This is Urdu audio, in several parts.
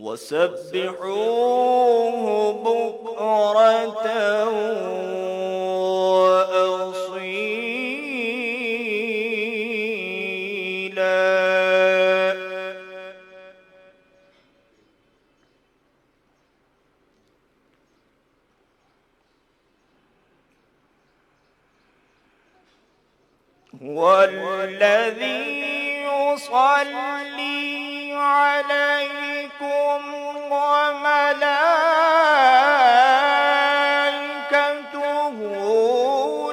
وسبحوه بكرة وأصيلا. هو الذي يصلي عليكم وملائكته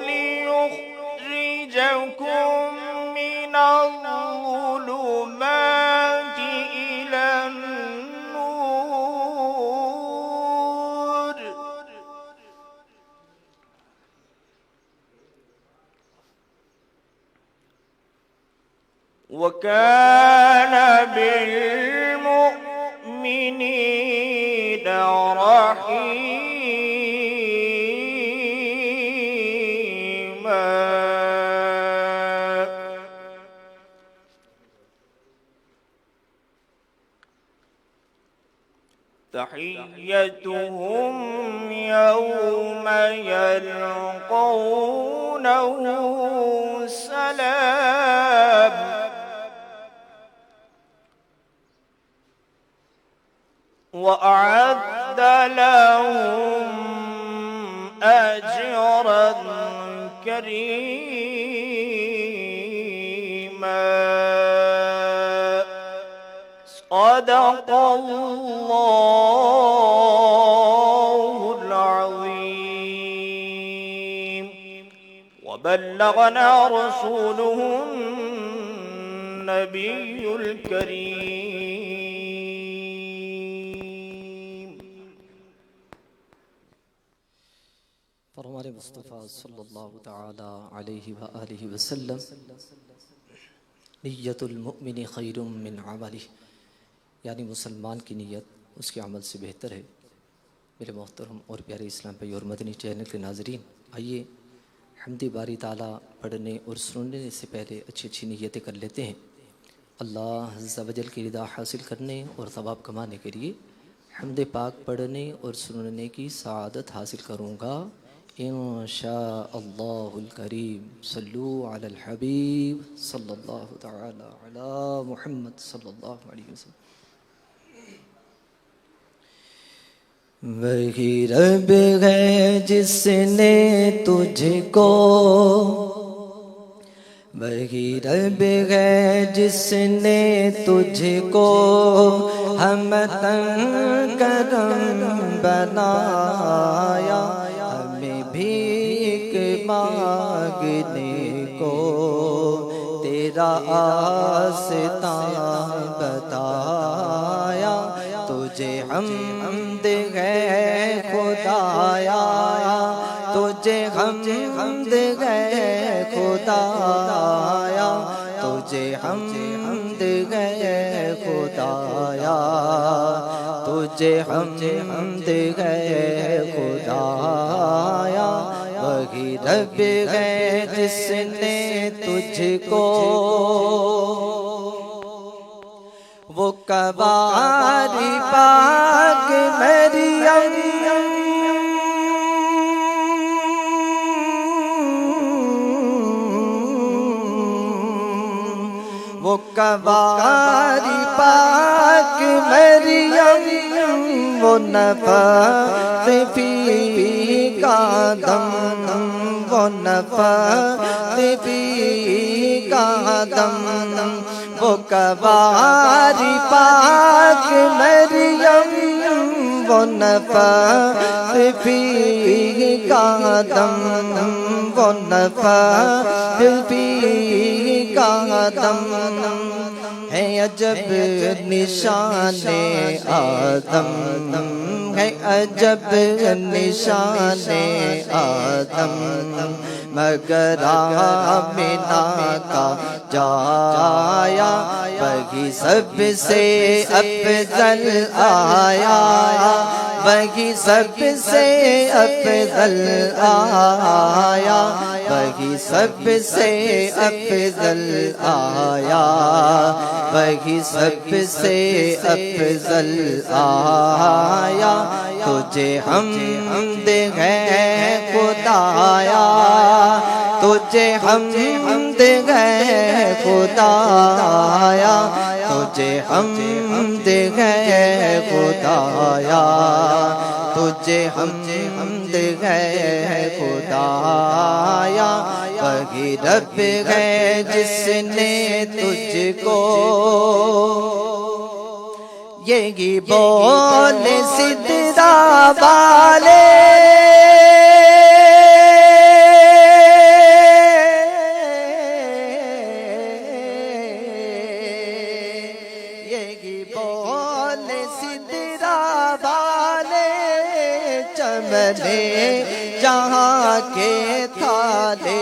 ليخرجكم من الظلمات إلى النور. وكان بالمؤمنين رحيما. تحيتهم يوم يلقونه سلام. وأعد لهم أجرا كريما. صدق الله العظيم. وبلغنا رسوله النبي الكريم. فرمان مصطفیٰ صلی اللہ تعالی علیہ وآلہ وسلم، نیت المؤمن خیر من عملہ، یعنی مسلمان کی نیت اس کے عمل سے بہتر ہے۔ میرے محترم اور پیارے اسلام بھائی اور مدنی چینل کے ناظرین، آئیے حمد باری تعالیٰ پڑھنے اور سننے سے پہلے اچھی اچھی نیتیں کر لیتے ہیں۔ اللہ عز و جل کی رضا حاصل کرنے اور ثواب کمانے کے لیے حمد پاک پڑھنے اور سننے کی سعادت حاصل کروں گا انشاء اللہ الکریم۔ صلو علی الحبیب صلی اللہ تعالی علی محمد صلی اللہ علیہ وسلم۔ وہی رب ہے جس نے تجھ کو، وہی رب ہے جس نے تجھ کو ہمتاً کرم بنایا، ہمیں بھیک مانگنے کو تیرا آستان بتایا۔ تجھے حمد ہے خدایا، تجھے حمد ہے خدایا، تجھے حمد ہے خدایا، تجھے حمد ہے خدایا۔ وہی رب ہے جس نے تجھ کو وہ کواری پاک مریم وہ کواری پاک مریم وہ نفخ فی کا دم، وہ نفخ فی کا دم، وہ کواری پاک مریم وہ نفخ فی کا دم، وہ نفخ فی کا دم ہے عجب نشان آدم، ہے عجب نشان آدم، مگر آمنہ کا جایا وہی سب سے افضل آیا، وہی سب سے افضل آیا، وہی سب سے افضل آیا، وہی سب سے افضل آیا، تجھے حمد ہے خدایا، تجھے حمد ہے خدایا، تجھے حمد ہے خدایا، تجھے حمد ہے خدایا، وہی رب ہے جس نے تجھ کو یہی بول سدرا والے یہی بول سدرا والے چمنے جہاں کے تھالے،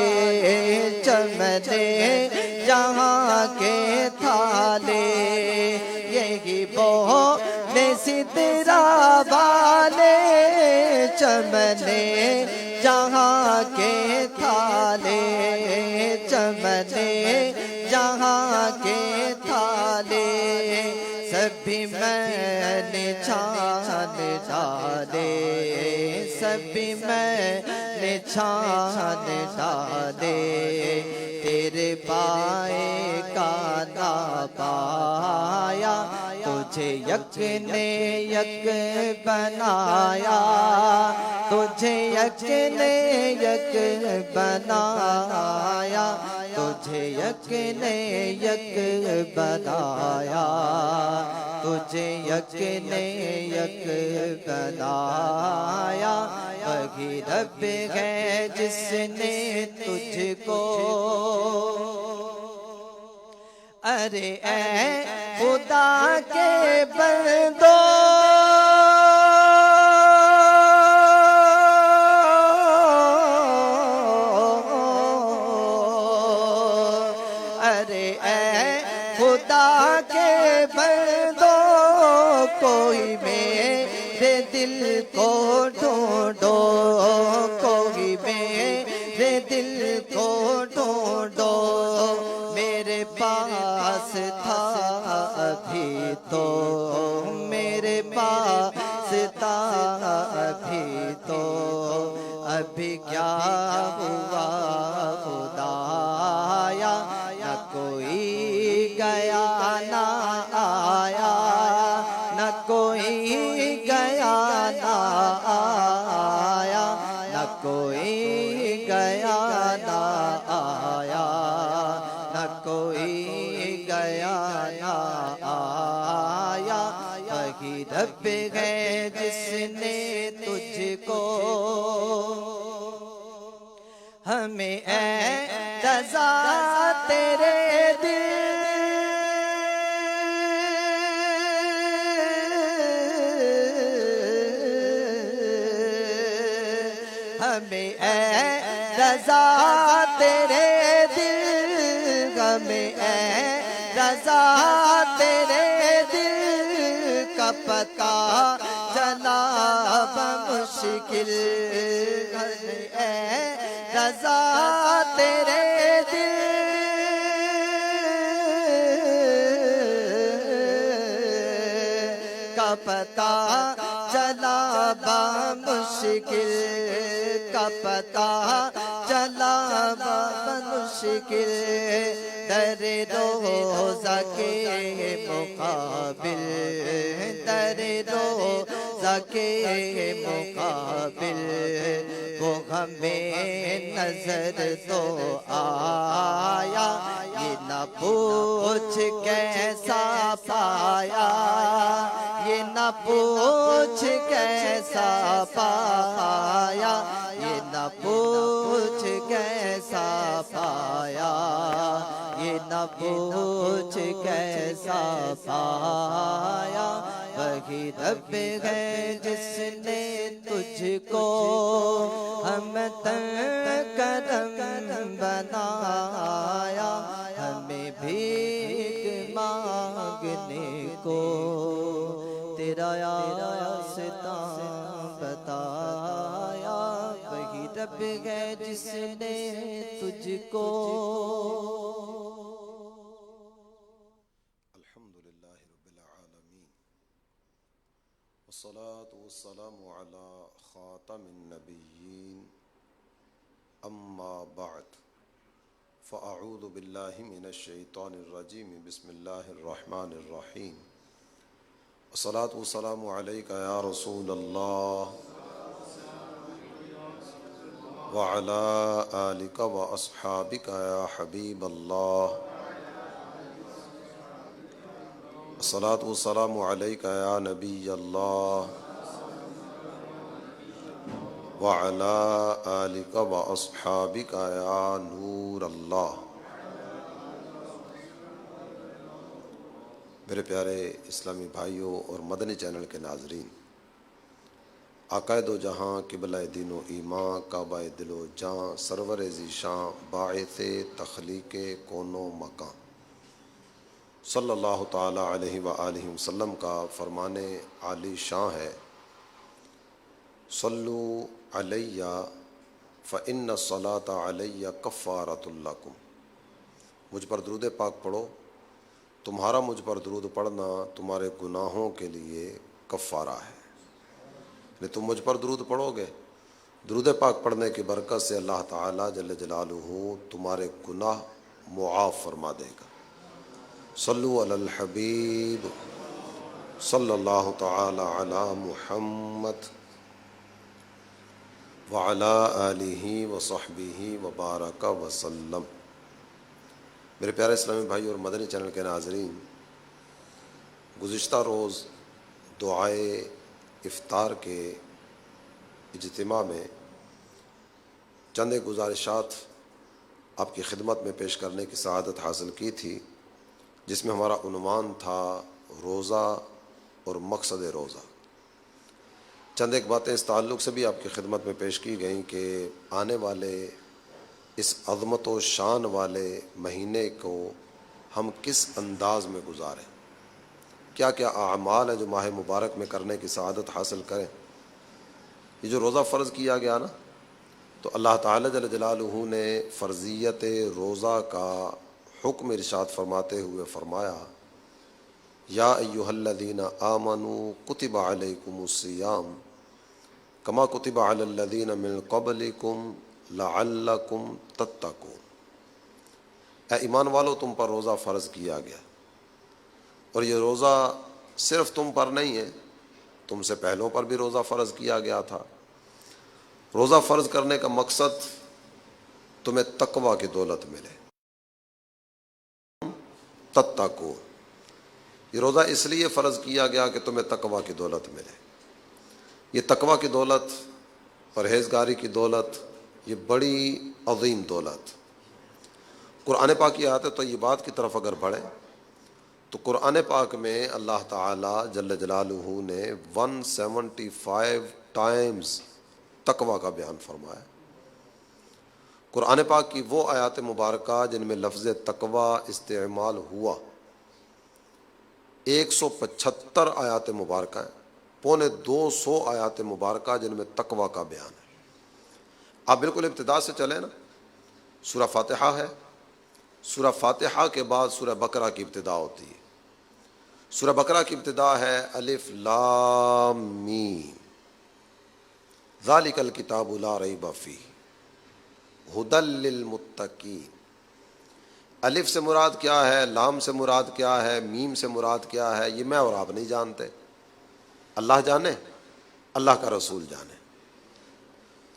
چمنے جہاں کے تھالے، یہی بول سدرا والے چمنے جہاں کے تھالے، چمنے جہاں کے تھالے، سبھی میں نے چھان ڈالے، سبھی میں نے چھان ڈالے، تیرے پائے کا نہ پایا، تجھے یک نے یک بنایا، تجھے یک نے یک بنایا، تجھے یک نے یک بنایا، تجھے یک نے یک بنایا، وہی رب ہے جس نے تجھ کو ارے اے خدا کے بندو ارے اے خدا کے بندو کوئی میرے دل کو ڈھونڈو، کوئی میرے دل کو ڈھونڈو، میرے پاس تھا ابھی تو، میرے پاس تھا ابھی تو، ابھی کیا ہوا خدایا، نہ کوئی گیا نہ آیا، نہ کوئی گیا نہ آیا، نہ کوئی گیا نہ آیا، نہ کوئی گیا نہ آیا، وہی رب ہے جس نے تجھ کو ہمیں اے رضا تیرے دل ہمیں اے رضا تیرے دل، ہمیں اے رضا تیرے دل کا پتہ چلا بمشکل، ہمیں اے رضا تیرے دل کا پتہ چلا بمشکل، کا پتہ چلا بمشکل، در روزہ کے مقابل، در روزہ کے مقابل، وہ ہمیں نظر تو آیا، یہ نہ پوچھ کیسا پایا، یہ نہ پوچھ کیسا پایا، یہ نہ پوچھ کیسا پایا، یہ نہ پوچھ کیسا پایا، وہی رب ہے جس نے تجھ کو ہم کرم بنایا، ہمیں بھیک مانگنے کو تیرا آستان کو الحمدللہ رب العالمین والصلاة والسلام علی خاتم النبیین اما بعد فاعوذ باللہ من الشیطان الرجیم بسم اللہ الرحمن الرحیم الصلاة والسلام علیک یا رسول اللہ وعلی آلک واصحابک یا حبیب اللہ الصلاة والسلام علیک یا نبی اللہ وعلی آلک واصحابک یا نور اللہ۔ میرے پیارے اسلامی بھائیوں اور مدنی چینل کے ناظرین، آقائے دو جہاں قبلہ دین و ایمان کعبہ دل و جاں سرور ذیشاں باعث تخلیق کون و مکان صلی اللہ تعالی علیہ وآلہ وسلم کا فرمان عالی شان ہے، صلو علیہ فإن الصلاۃ علیہ کفارۃ لکم، مجھ پر درود پاک پڑھو، تمہارا مجھ پر درود پڑھنا تمہارے گناہوں کے لیے کفارہ ہے۔ یعنی تم مجھ پر درود پڑھو گے، درود پاک پڑھنے کی برکت سے اللہ تعالیٰ جل جلالہ تمہارے گناہ معاف فرما دے گا۔ صلو علی الحبیب صلی اللہ تعالی علی محمد وعلی آلہ وصحبہ وبارک وسلم۔ میرے پیارے اسلامی بھائی اور مدنی چینل کے ناظرین، گزشتہ روز دعائے افطار کے اجتماع میں چند گزارشات آپ کی خدمت میں پیش کرنے کی سعادت حاصل کی تھی، جس میں ہمارا عنوان تھا روزہ اور مقصد روزہ۔ چند ایک باتیں اس تعلق سے بھی آپ کی خدمت میں پیش کی گئیں کہ آنے والے اس عظمت و شان والے مہینے کو ہم کس انداز میں گزاریں، کیا کیا اعمال ہیں جو ماہ مبارک میں کرنے کی سعادت حاصل کریں۔ یہ جو روزہ فرض کیا گیا نا، تو اللہ تعالی جل جلالہ نے فرضیت روزہ کا حکم ارشاد فرماتے ہوئے فرمایا، یا ایھا الذین آمنوا کتب علیکم الصیام کما کتب علی الذین من قبلکم لعلکم تتقون، اے ایمان والو تم پر روزہ فرض کیا گیا، اور یہ روزہ صرف تم پر نہیں ہے، تم سے پہلوں پر بھی روزہ فرض کیا گیا تھا۔ روزہ فرض کرنے کا مقصد تمہیں تقوی کی دولت ملے، تتقون، یہ روزہ اس لیے فرض کیا گیا کہ تمہیں تقوی کی دولت ملے۔ یہ تقوی کی دولت، پرہیزگاری کی دولت، یہ بڑی عظیم دولت۔ قرآن پاک کی آیت طیبات کی طرف اگر بڑھیں تو قرآن پاک میں اللہ تعالی جل جلالہ نے 175 ٹائمز تقوی کا بیان فرمایا۔ قرآن پاک کی وہ آیات مبارکہ جن میں لفظ تقوی استعمال ہوا 175 آیات مبارکہ ہیں، 250 آیات مبارکہ جن میں تقوی کا بیان ہے۔ آپ بالکل ابتدا سے چلیں نا، سورہ فاتحہ ہے، سورہ فاتحہ کے بعد سورہ بقرہ کی ابتدا ہوتی ہے۔ سورہ بقرہ کی ابتدا ہے الف لام میم، ذالک الکتاب لا ریب فیہ ھدی للمتقین۔ الف سے مراد کیا ہے، لام سے مراد کیا ہے، میم سے مراد کیا ہے، یہ میں اور آپ نہیں جانتے، اللہ جانے، اللہ کا رسول جانے۔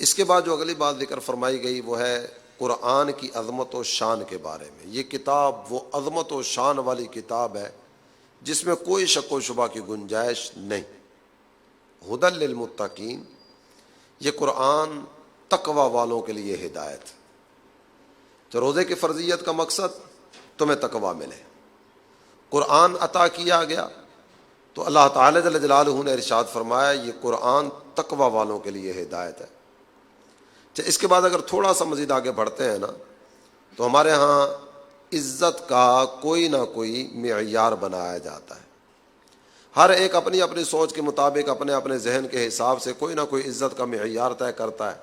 اس کے بعد جو اگلی بات ذکر فرمائی گئی وہ ہے قرآن کی عظمت و شان کے بارے میں۔ یہ کتاب وہ عظمت و شان والی کتاب ہے جس میں کوئی شک و شبہ کی گنجائش نہیں۔ ھدی للمتقین، یہ قرآن تقوی والوں کے لیے ہدایت ہے۔ تو روزے کی فرضیت کا مقصد تمہیں تقوی ملے۔ قرآن عطا کیا گیا تو اللہ تعالی جل جلالہ نے ارشاد فرمایا یہ قرآن تقوی والوں کے لیے ہدایت ہے۔ اس کے بعد اگر تھوڑا سا مزید آگے بڑھتے ہیں نا، تو ہمارے ہاں عزت کا کوئی نہ کوئی معیار بنایا جاتا ہے۔ ہر ایک اپنی اپنی سوچ کے مطابق اپنے اپنے ذہن کے حساب سے کوئی نہ کوئی عزت کا معیار طے کرتا ہے۔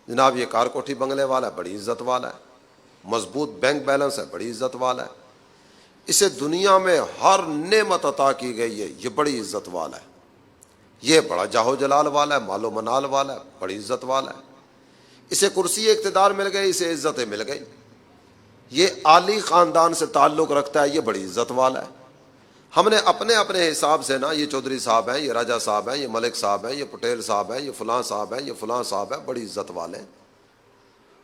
جناب یہ کار کوٹھی بنگلے والا ہے، بڑی عزت والا ہے، مضبوط بینک بیلنس ہے، بڑی عزت والا ہے، اسے دنیا میں ہر نعمت عطا کی گئی ہے، یہ بڑی عزت والا ہے، یہ بڑا جاہ و جلال والا ہے، مال و منال والا ہے، بڑی عزت والا ہے، اسے کرسی اقتدار مل گئی، اسے عزتیں مل گئی، یہ عالی خاندان سے تعلق رکھتا ہے، یہ بڑی عزت والا ہے۔ ہم نے اپنے اپنے حساب سے نا، یہ چودھری صاحب ہیں، یہ راجہ صاحب ہیں، یہ ملک صاحب ہیں، یہ پٹیل صاحب ہیں، یہ فلاں صاحب ہیں، یہ فلاں صاحب ہیں، بڑی عزت والے ہیں،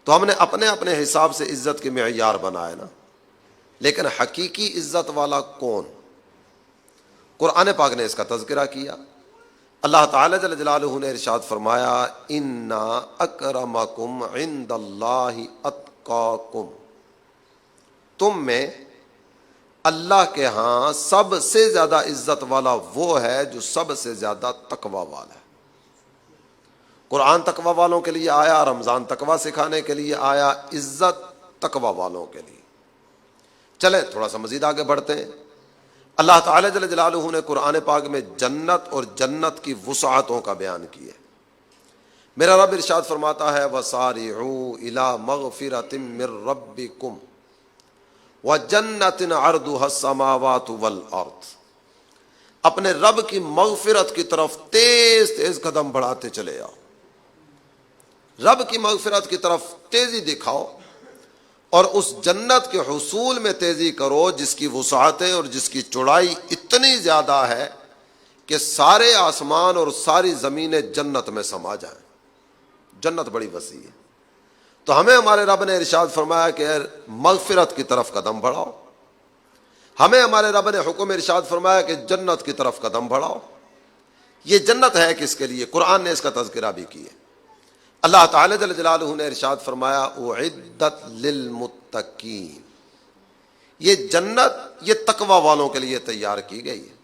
تو ہم نے اپنے اپنے حساب سے عزت کے معیار بنائے نا، لیکن حقیقی عزت والا کون؟ قرآن پاک نے اس کا تذکرہ کیا۔ اللہ تعالی جل جلالہ نے ارشاد فرمایا انا اکرمکم عند اللہ اتقاکم، تم میں اللہ کے ہاں سب سے زیادہ عزت والا وہ ہے جو سب سے زیادہ تقوی والا ہے۔ قرآن تقوی والوں کے لیے آیا، رمضان تقوی سکھانے کے لیے آیا، عزت تقوی والوں کے لیے۔ چلیں تھوڑا سا مزید آگے بڑھتے ہیں۔ اللہ تعالی جل جلالہ نے قرآن پاک میں جنت اور جنت کی وسعتوں کا بیان کیا ہے۔ میرا رب ارشاد فرماتا ہے وَسَارِعُوا إِلَى مَغْفِرَةٍ مِّن رَبِّكُمْ وَجَنَّةٍ عَرْضُهَا السَّمَاوَاتُ وَالْأَرْضُ، اپنے رب کی مغفرت کی طرف تیز تیز قدم بڑھاتے چلے آؤ، رب کی مغفرت کی طرف تیزی دکھاؤ، اور اس جنت کے حصول میں تیزی کرو جس کی وسعتیں اور جس کی چوڑائی اتنی زیادہ ہے کہ سارے آسمان اور ساری زمینیں جنت میں سما جائیں۔ جنت بڑی وسیع ہے، تو ہمیں ہمارے رب نے ارشاد فرمایا کہ مغفرت کی طرف قدم بڑھاؤ، ہمیں ہمارے رب نے حکم ارشاد فرمایا کہ جنت کی طرف قدم بڑھاؤ۔ یہ جنت ہے کس کے لیے؟ قرآن نے اس کا تذکرہ بھی کیا۔ اللہ تعالی جل جلالہ نے ارشاد فرمایا اعدت للمتقین، یہ جنت یہ تقوی والوں کے لیے تیار کی گئی ہے۔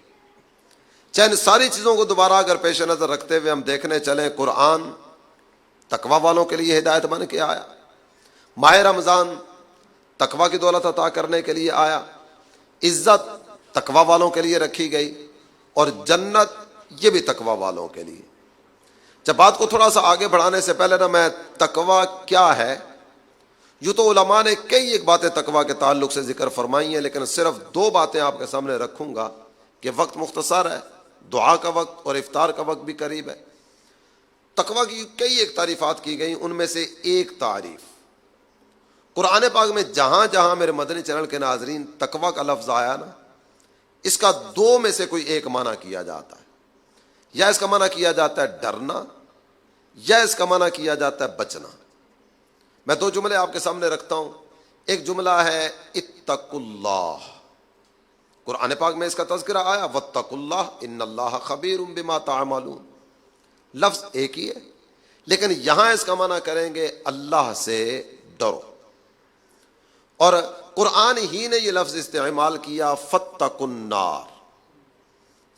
چاہے ان ساری چیزوں کو دوبارہ اگر پیش نظر رکھتے ہوئے ہم دیکھنے چلیں، قرآن تقوی والوں کے لیے ہدایت بن کے آیا، ماہ رمضان تقوی کی دولت عطا کرنے کے لیے آیا، عزت تقوی والوں کے لیے رکھی گئی، اور جنت یہ بھی تقوی والوں کے لیے۔ جب بات کو تھوڑا سا آگے بڑھانے سے پہلے نا میں تقوی کیا ہے، یوں تو علماء نے کئی ایک باتیں تقوی کے تعلق سے ذکر فرمائی ہیں، لیکن صرف دو باتیں آپ کے سامنے رکھوں گا کہ وقت مختصر ہے، دعا کا وقت اور افطار کا وقت بھی قریب ہے۔ تقوی کی کئی ایک تعریفات کی گئی، ان میں سے ایک تعریف قرآن پاک میں جہاں جہاں میرے مدنی چینل کے ناظرین تقوی کا لفظ آیا نا، اس کا دو میں سے کوئی ایک معنی کیا جاتا ہے، یا اس کا معنی کیا جاتا ہے ڈرنا، یا اس کا معنی کیا جاتا ہے بچنا۔ میں دو جملے آپ کے سامنے رکھتا ہوں۔ ایک جملہ ہے اتقوا اللہ، قرآن پاک میں اس کا تذکرہ آیا واتقوا اللہ ان اللہ خبیر بما تعملون، لفظ ایک ہی ہے، لیکن یہاں اس کا معنی کریں گے اللہ سے ڈرو، اور قرآن ہی نے یہ لفظ استعمال کیا فاتقوا النار،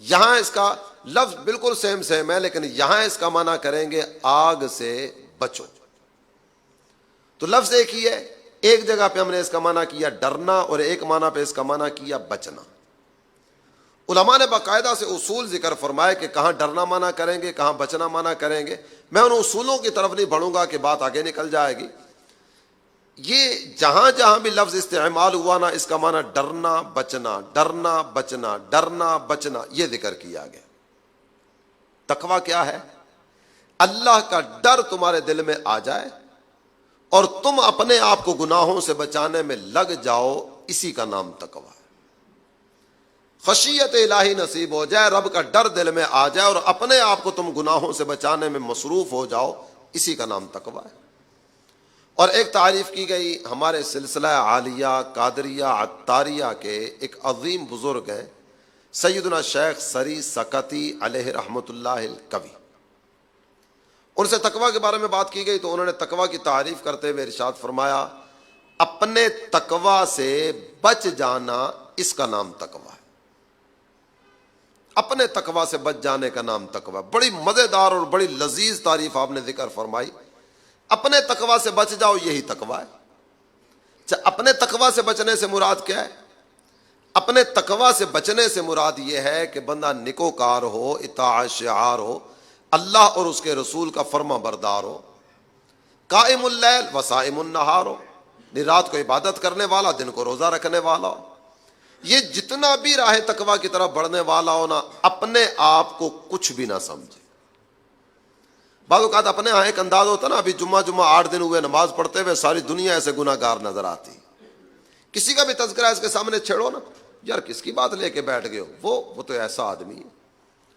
یہاں اس کا لفظ بالکل سیم ہے، لیکن یہاں اس کا معنی کریں گے آگ سے بچو۔ تو لفظ ایک ہی ہے، ایک جگہ پہ ہم نے اس کا معنی کیا ڈرنا، اور ایک معنی پہ اس کا معنی کیا بچنا۔ علماء نے باقاعدہ سے اصول ذکر فرمائے کہ کہاں ڈرنا معنی کریں گے، کہاں بچنا معنی کریں گے۔ میں ان اصولوں کی طرف نہیں بڑھوں گا کہ بات آگے نکل جائے گی۔ یہ جہاں جہاں بھی لفظ استعمال ہوا نا، اس کا معنی ڈرنا بچنا، ڈرنا بچنا، ڈرنا بچنا، یہ ذکر کیا گیا۔ تقوی کیا ہے؟ اللہ کا ڈر تمہارے دل میں آ جائے اور تم اپنے آپ کو گناہوں سے بچانے میں لگ جاؤ، اسی کا نام تقوی ہے۔ خشیت الہی نصیب ہو جائے، رب کا ڈر دل میں آ جائے اور اپنے آپ کو تم گناہوں سے بچانے میں مصروف ہو جاؤ، اسی کا نام تقوی ہے۔ اور ایک تعریف کی گئی ہمارے سلسلہ عالیہ قادریہ عطاریہ کے ایک عظیم بزرگ ہیں سیدنا شیخ سری سکتی علیہ رحمۃ اللہ الکوی، ان سے تقوی کے بارے میں بات کی گئی تو انہوں نے تقوی کی تعریف کرتے ہوئے ارشاد فرمایا اپنے تقوی سے بچ جانا، اس کا نام تقوی ہے۔ اپنے تقوی سے بچ جانے کا نام تقوی ہے۔ بڑی مزیدار اور بڑی لذیذ تعریف آپ نے ذکر فرمائی، اپنے تقوی سے بچ جاؤ، یہی تقوی ہے۔ اپنے تقوی سے بچنے سے مراد کیا ہے؟ اپنے تقوی سے بچنے سے مراد یہ ہے کہ بندہ نیکوکار ہو، اطاعت شعار ہو، اللہ اور اس کے رسول کا فرما بردار ہو، قائم اللیل و صائم النہار ہو، نہیں رات کو عبادت کرنے والا، دن کو روزہ رکھنے والا ہو، یہ جتنا بھی راہ تقویٰ کی طرف بڑھنے والا ہو نا، اپنے آپ کو کچھ بھی نہ سمجھے۔ بعض اوقات اپنے یہاں ایک انداز ہوتا نا، ابھی جمعہ 8 دن ہوئے نماز پڑھتے ہوئے، ساری دنیا ایسے گناہ گار نظر آتی، کسی کا بھی تذکرہ اس کے سامنے چھیڑو نا، یار کس کی بات لے کے بیٹھ گئے ہو، وہ تو ایسا آدمی ہے،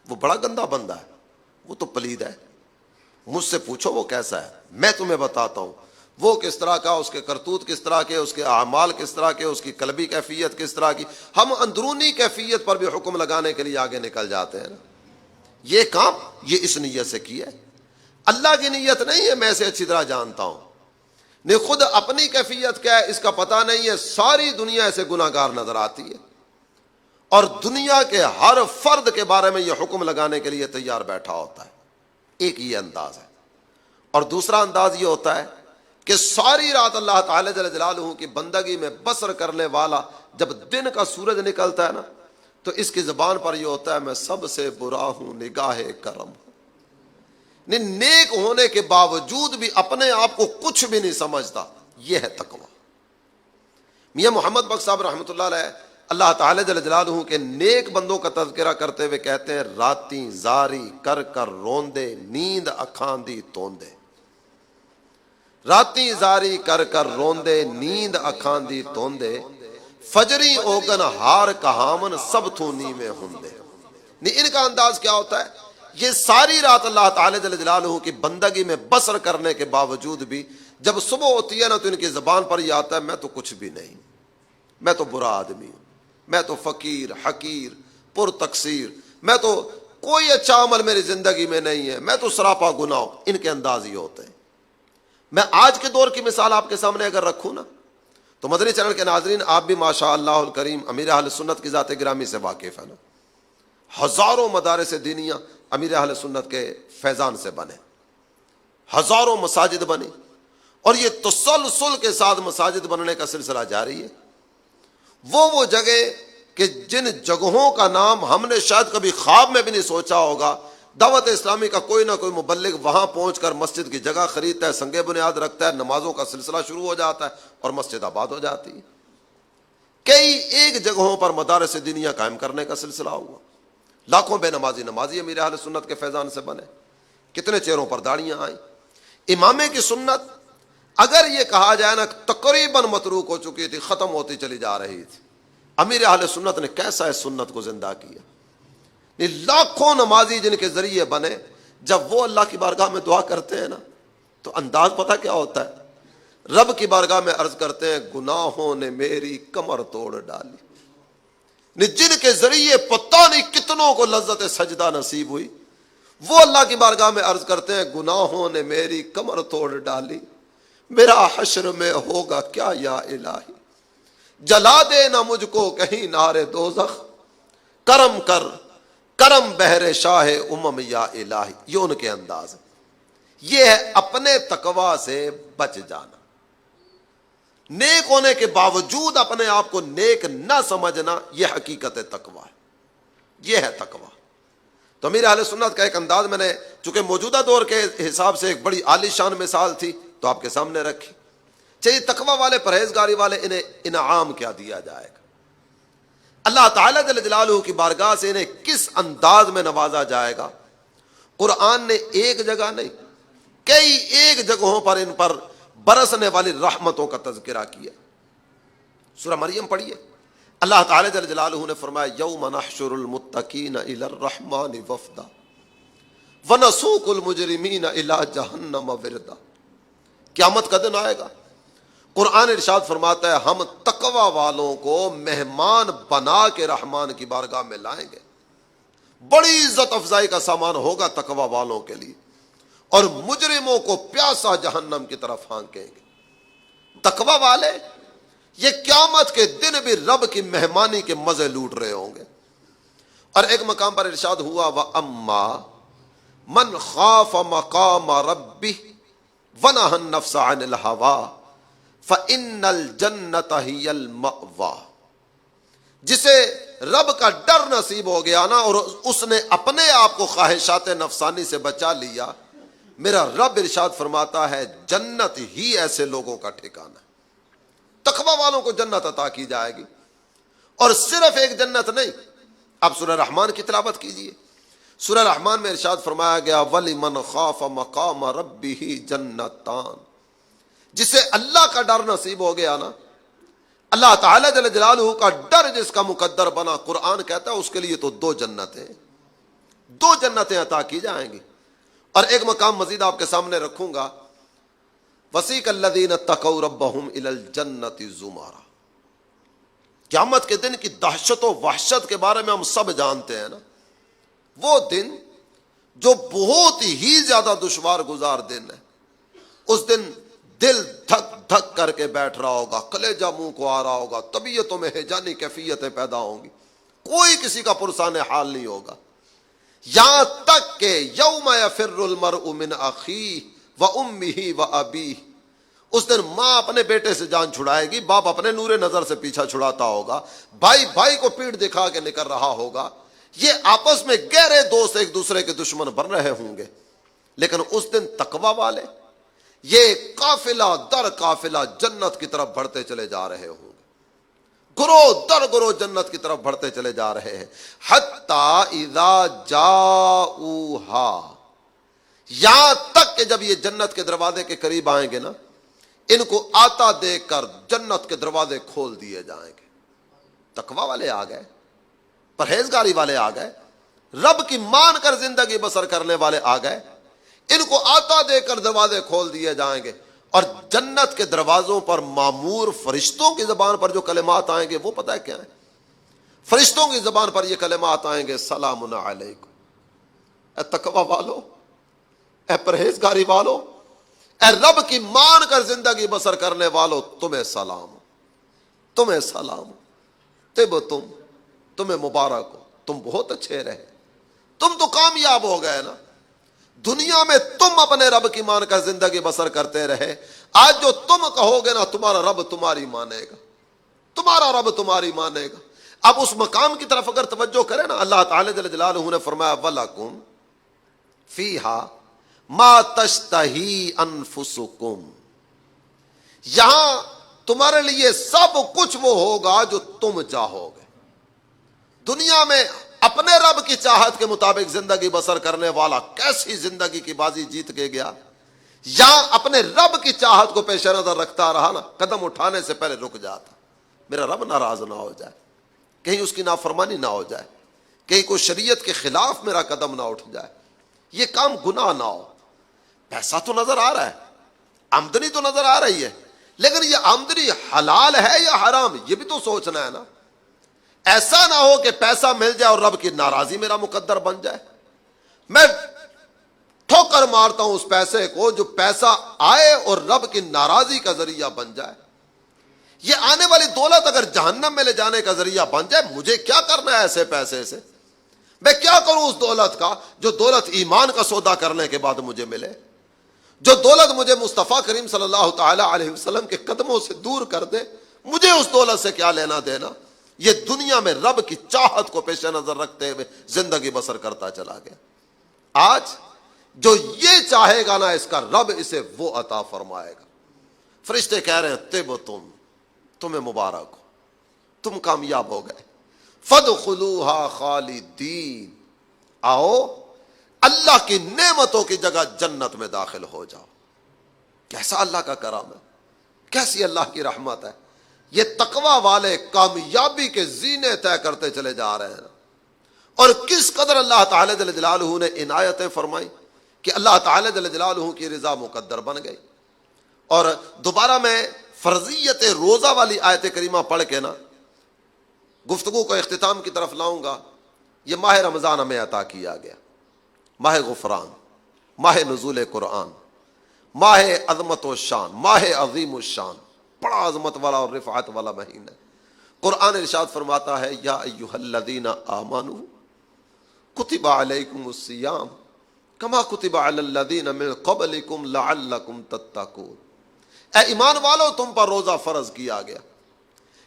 وہ بڑا گندا بندہ ہے، وہ تو پلید ہے، مجھ سے پوچھو وہ کیسا ہے، میں تمہیں بتاتا ہوں وہ کس طرح کا، اس کے کرتوت کس طرح کے، اس کے اعمال کس طرح کے، اس کی قلبی کیفیت کس طرح کی۔ ہم اندرونی کیفیت پر بھی حکم لگانے کے لیے آگے نکل جاتے ہیں نا۔ یہ کام یہ اس نیت سے کیا ہے، اللہ کی نیت نہیں ہے، میں اسے اچھی طرح جانتا ہوں، نہیں خود اپنی کیفیت کیا ہے اس کا پتہ نہیں ہے، ساری دنیا ایسے گناہ گار نظر آتی ہے، اور دنیا کے ہر فرد کے بارے میں یہ حکم لگانے کے لیے تیار بیٹھا ہوتا ہے۔ ایک یہ انداز ہے، اور دوسرا انداز یہ ہوتا ہے کہ ساری رات اللہ تعالی جل جلالہ کی بندگی میں بسر کرنے والا جب دن کا سورج نکلتا ہے نا، تو اس کی زبان پر یہ ہوتا ہے میں سب سے برا ہوں نگاہ کرم، نیک ہونے کے باوجود بھی اپنے آپ کو کچھ بھی نہیں سمجھتا، یہ ہے تقویٰ۔ میاں محمد بخش صاحب رحمۃ اللہ علیہ اللہ تعالی جل جلالہ کے نیک بندوں کا تذکرہ کرتے ہوئے کہتے ہیں، راتیں زاری کر کر روندے نیند اکھاں دی توندے، راتیں زاری کر کر روندے نیند اکھاں دی توندے، فجری اوگن ہار کہامن سب تھونی میں ہندے۔ ان کا انداز کیا ہوتا ہے، یہ ساری رات اللہ تعالی جل جلالہ کی بندگی میں بسر کرنے کے باوجود بھی جب صبح ہوتی ہے نا تو ان کی زبان پر یہ آتا ہے میں تو کچھ بھی نہیں، میں تو برا آدمی ہوں، میں تو فقیر حقیر پر تقصیر، میں تو کوئی اچھا عمل میری زندگی میں نہیں ہے، میں تو سراپا گناہ ہوں۔ ان کے انداز یہ ہوتے ہیں۔ میں آج کے دور کی مثال آپ کے سامنے اگر رکھوں نا، تو مدنی چینل کے ناظرین آپ بھی ماشاء اللہ الکریم امیر اہل سنت کی ذات گرامی سے واقف ہے نا، ہزاروں مدارس دینیاں امیر اہل سنت کے فیضان سے بنے، ہزاروں مساجد بنی، اور یہ تسلسل کے ساتھ مساجد بننے کا سلسلہ جاری ہے۔ وہ جگہ کہ جن جگہوں کا نام ہم نے شاید کبھی خواب میں بھی نہیں سوچا ہوگا، دعوت اسلامی کا کوئی نہ کوئی مبلغ وہاں پہنچ کر مسجد کی جگہ خریدتا ہے، سنگ بنیاد رکھتا ہے، نمازوں کا سلسلہ شروع ہو جاتا ہے اور مسجد آباد ہو جاتی ہے۔ کئی ایک جگہوں پر مدارس دینیہ قائم کرنے کا سلسلہ ہوا، لاکھوں بے نمازی امیر اہل سنت کے فیضان سے بنے، کتنے چہروں پر داڑیاں آئیں۔ امامے کی سنت اگر یہ کہا جائے نا تقریباً متروک ہو چکی تھی، ختم ہوتی چلی جا رہی تھی، امیر اہل سنت نے کیسا اس سنت کو زندہ کیا۔ لاکھوں نمازی جن کے ذریعے بنے، جب وہ اللہ کی بارگاہ میں دعا کرتے ہیں نا تو انداز پتہ کیا ہوتا ہے، رب کی بارگاہ میں عرض کرتے ہیں گناہوں نے میری کمر توڑ ڈالی، جن کے ذریعے پتہ نہیں کتنوں کو لذت سجدہ نصیب ہوئی، وہ اللہ کی بارگاہ میں عرض کرتے ہیں گناہوں نے میری کمر توڑ ڈالی، میرا حشر میں ہوگا کیا یا الہی، جلا دے نہ مجھ کو کہیں نار دوزخ، کرم کر کرم بہر شاہ امم یا الہی۔ یہ ان کے انداز ہے، یہ ہے اپنے تقوی سے بچ جانا، نیک ہونے کے باوجود اپنے آپ کو نیک نہ سمجھنا، یہ حقیقت تقوی ہے، یہ ہے تقوی۔ تو امیر اہل سنت کا ایک انداز میں نے چونکہ موجودہ دور کے حساب سے ایک بڑی عالی شان مثال تھی تو آپ کے سامنے رکھی۔ چاہیے تقوی والے پرہیزگاری والے انہیں انعام کیا دیا جائے گا، اللہ تعالیٰ جل جلالہ کی بارگاہ سے انہیں کس انداز میں نوازا جائے گا۔ قرآن نے ایک جگہ نہیں کئی ایک جگہوں پر ان پر برسنے والی رحمتوں کا تذکرہ کیا۔ سورہ مریم پڑھیے، اللہ تعالیٰ جل جلالہ نے فرمایا یوم نحشر المتقین الی الرحمن وفدا ونسوق المجرمین الی جہنم وردا۔ قیامت کا دن آئے گا، قرآن ارشاد فرماتا ہے ہم تقوی والوں کو مہمان بنا کے رحمان کی بارگاہ میں لائیں گے، بڑی عزت افزائی کا سامان ہوگا تقوی والوں کے لیے، اور مجرموں کو پیاسا جہنم کی طرف ہانکیں گے۔ تقوی والے یہ قیامت کے دن بھی رب کی مہمانی کے مزے لوٹ رہے ہوں گے۔ اور ایک مقام پر ارشاد ہوا وَأَمَّا مَنْ خَافَ مَقَامَ رَبِّهِ وَنَهَى النَّفْسَ عَنِ الْهَوَىٰ فَإِنَّ الْجَنَّةَ هِيَ الْمَأْوَىٰ، جسے رب کا ڈر نصیب ہو گیا نا اور اس نے اپنے آپ کو خواہشات نفسانی سے بچا لیا، میرا رب ارشاد فرماتا ہے جنت ہی ایسے لوگوں کا ٹھکانہ ہے۔ تقوی والوں کو جنت عطا کی جائے گی. اور صرف ایک جنت نہیں. اب سورہ رحمان کی تلاوت کیجئے. سورہ رحمان میں ارشاد فرمایا گیا وَلِمَنْ خَافَ مَقَامَ رَبِّهِ جَنَّتَانِ. جسے اللہ کا ڈر نصیب ہو گیا نا, اللہ تعالیٰ جل جلالہ کا ڈر جس کا مقدر بنا, قرآن کہتا ہے اس کے لیے تو دو جنتیں عطا کی جائیں گی. اور ایک مقام مزید آپ کے سامنے رکھوں گا. وَسِيقَ الَّذِينَ اتَّقَوْا رَبَّهُمْ إِلَى الْجَنَّةِ زُمَرًا. قیامت کے دن کی دہشت و وحشت کے بارے میں ہم سب جانتے ہیں نا. وہ دن جو بہت ہی زیادہ دشوار گزار دن ہے. اس دن دل دھک دھک کر کے بیٹھ رہا ہوگا, کلیجہ منہ کو آ رہا ہوگا, طبیعتوں میں ہیجانی کیفیتیں پیدا ہوں گی, کوئی کسی کا پرسان حال نہیں ہوگا. یہاں تک کہ یوم یفر المرء من اخیہ وامہ وابیہ. اس دن ماں اپنے بیٹے سے جان چھڑائے گی, باپ اپنے نور نظر سے پیچھا چھڑاتا ہوگا, بھائی بھائی کو پیٹھ دکھا کے نکل رہا ہوگا. یہ آپس میں گہرے دوست ایک دوسرے کے دشمن بن رہے ہوں گے. لیکن اس دن تقوی والے یہ قافلہ در قافلہ جنت کی طرف بڑھتے چلے جا رہے ہوں گے. گروہ در گروہ جنت کی طرف بڑھتے چلے جا رہے ہیں. حتی اذا جاؤہا, یہاں تک کہ جب یہ جنت کے دروازے کے قریب آئیں گے نا, ان کو آتا دیکھ کر جنت کے دروازے کھول دیے جائیں گے. تقوی والے آ گئے, پرہیزگاری والے آ گئے, رب کی مان کر زندگی بسر کرنے والے آ گئے. ان کو آتا دے کر دروازے کھول دیے جائیں گے. اور جنت کے دروازوں پر معمور فرشتوں کی زبان پر جو کلمات آئیں گے وہ پتہ ہے کیا ہے؟ فرشتوں کی زبان پر یہ کلمات آئیں گے سلام علیکم. اے تقوی والو, اے پرہیزگاری والو, اے رب کی مان کر زندگی بسر کرنے والو, تمہیں سلام, تمہیں سلام. تمہیں مبارک ہو, تم بہت اچھے رہے, تم تو کامیاب ہو گئے نا. دنیا میں تم اپنے رب کی مان کر زندگی بسر کرتے رہے. آج جو تم کہو گے نا, تمہارا رب تمہاری مانے گا, تمہارا رب تمہاری مانے گا. اب اس مقام کی طرف اگر توجہ کریں نا, اللہ تعالی جل جلالہ نے فرمایا وَلَكُمْ فِيهَا مَا تَشْتَهِي أَنفُسُكُمْ. یہاں تمہارے لیے سب کچھ وہ ہوگا جو تم چاہو گے. دنیا میں اپنے رب کی چاہت کے مطابق زندگی بسر کرنے والا کیسی زندگی کی بازی جیت کے گیا. یا اپنے رب کی چاہت کو پیش نظر رکھتا رہا نا, قدم اٹھانے سے پہلے رک جاتا, میرا رب ناراض نہ ہو جائے, کہیں اس کی نافرمانی نہ ہو جائے, کہیں کوئی شریعت کے خلاف میرا قدم نہ اٹھ جائے, یہ کام گناہ نہ ہو. پیسہ تو نظر آ رہا ہے, آمدنی تو نظر آ رہی ہے, لیکن یہ آمدنی حلال ہے یا حرام, یہ بھی تو سوچنا ہے نا. ایسا نہ ہو کہ پیسہ مل جائے اور رب کی ناراضی میرا مقدر بن جائے. میں ٹھوکر مارتا ہوں اس پیسے کو جو پیسہ آئے اور رب کی ناراضی کا ذریعہ بن جائے. یہ آنے والی دولت اگر جہنم میں لے جانے کا ذریعہ بن جائے, مجھے کیا کرنا ہے ایسے پیسے سے؟ میں کیا کروں اس دولت کا جو دولت ایمان کا سودا کرنے کے بعد مجھے ملے, جو دولت مجھے مصطفیٰ کریم صلی اللہ تعالی علیہ وسلم کے قدموں سے دور کر دے. مجھے اس دولت سے کیا لینا دینا؟ یہ دنیا میں رب کی چاہت کو پیش نظر رکھتے ہوئے زندگی بسر کرتا چلا گیا. آج جو یہ چاہے گا نا, اس کا رب اسے وہ عطا فرمائے گا. فرشتے کہہ رہے ہیں تمہیں مبارک ہو, تم کامیاب ہو گئے. فادخلوها خالدین, آؤ اللہ کی نعمتوں کی جگہ جنت میں داخل ہو جاؤ. کیسا اللہ کا کرم ہے, کیسی اللہ کی رحمت ہے. یہ تقوی والے کامیابی کے زینے طے کرتے چلے جا رہے ہیں. اور کس قدر اللہ تعالی جل جلالہ نے عنایتیں فرمائی کہ اللہ تعالی جل جلالہ کی رضا مقدر بن گئی. اور دوبارہ میں فرضیت روزہ والی آیت کریمہ پڑھ کے نا گفتگو کو اختتام کی طرف لاؤں گا. یہ ماہ رمضان ہمیں عطا کیا گیا, ماہ غفران, ماہ نزول قرآن, ماہ عظمت و شان, ماہ عظیم الشان, بڑا عظمت والا اور رفعت والا مہینہ. قرآن ارشاد فرماتا ہے یا ایھا الذین آمنوا کتب علیکم الصیام کما کتب علی الذین من قبلکم لعلکم تتقون. اے ایمان والو, تم پر روزہ فرض کیا گیا.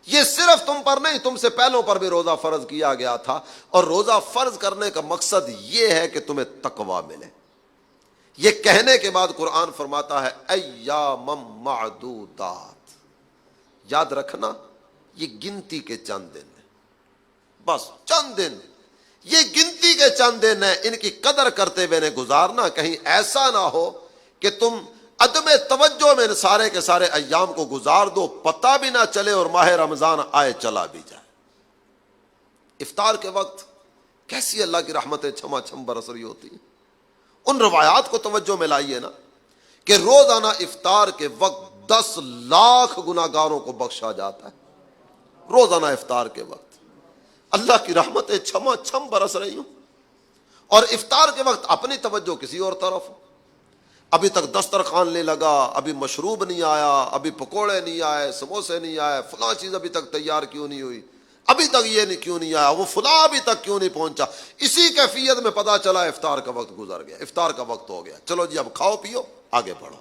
یہ صرف تم پر نہیں, تم سے پہلوں پر بھی روزہ فرض کیا گیا تھا. اور روزہ فرض کرنے کا مقصد یہ ہے کہ تمہیں تقوی ملے. یہ کہنے کے بعد قرآن فرماتا ہے ایام معدودات, یاد رکھنا یہ گنتی کے چند دن ہیں، بس چند دن، یہ گنتی کے چند دن ہیں، ان کی قدر کرتے ہوئے انہیں گزارنا، کہیں ایسا نہ ہو کہ تم عدم توجہ میں ان سارے کے سارے ایام کو گزار دو، پتہ بھی نہ چلے اور ماہ رمضان آئے چلا بھی جائے۔ افطار کے وقت کیسی اللہ کی رحمتیں چھما چھم برس رہی ہوتی ہیں۔ ان روایات کو توجہ میں لائیے نا کہ روزانہ افطار کے وقت 10 لاکھ گناہگاروں کو بخشا جاتا ہے، روزانہ افطار کے وقت اللہ کی رحمتیں چھما چھم برس رہی ہوں، اور افطار کے وقت اپنی توجہ کسی اور طرف ہو۔ ابھی تک دسترخوان لے لگا، ابھی مشروب نہیں آیا، ابھی پکوڑے نہیں آئے، سموسے نہیں آئے، فلاں چیز ابھی تک تیار کیوں نہیں ہوئی، ابھی تک یہ کیوں نہیں آیا، وہ فلاں ابھی تک کیوں نہیں پہنچا۔ اسی کیفیت میں پتا چلا افطار کا وقت گزر گیا، افطار کا وقت ہو گیا، چلو جی اب کھاؤ پیو آگے بڑھو۔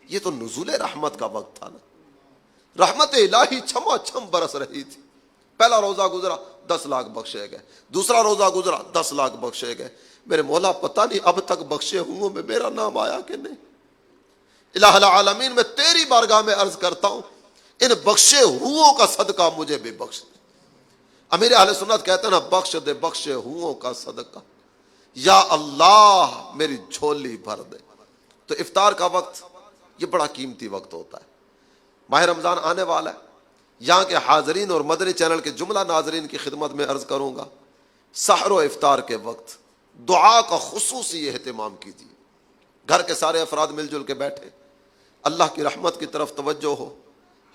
یہ تو نزول رحمت کا وقت تھا نا، رحمت الہی چھما چھم برس رہی تھی۔ پہلا روزہ گزرا 10 لاکھ بخشے گئے، دوسرا روزہ گزرا 10 لاکھ بخشے گئے۔ میرے مولا پتہ نہیں اب تک بخشے ہوں میں میرا نام آیا کہ نہیں۔ الہ العالمین میں تیری بارگاہ میں عرض کرتا ہوں ان بخشے ہوں کا صدقہ مجھے بھی بخش دے۔ امیر اہل سنت کہتے ہیں نا، بخش دے بخشے ہوں کا صدقہ، یا اللہ میری جھولی بھر دے۔ تو افطار کا وقت یہ بڑا قیمتی وقت ہوتا ہے۔ ماہ رمضان آنے والا ہے، یہاں کے حاضرین اور مدنی چینل کے جملہ ناظرین کی خدمت میں عرض کروں گا، سحر و افطار کے وقت دعا کا خصوصی اہتمام کیجیے۔ گھر کے سارے افراد مل جل کے بیٹھے، اللہ کی رحمت کی طرف توجہ ہو،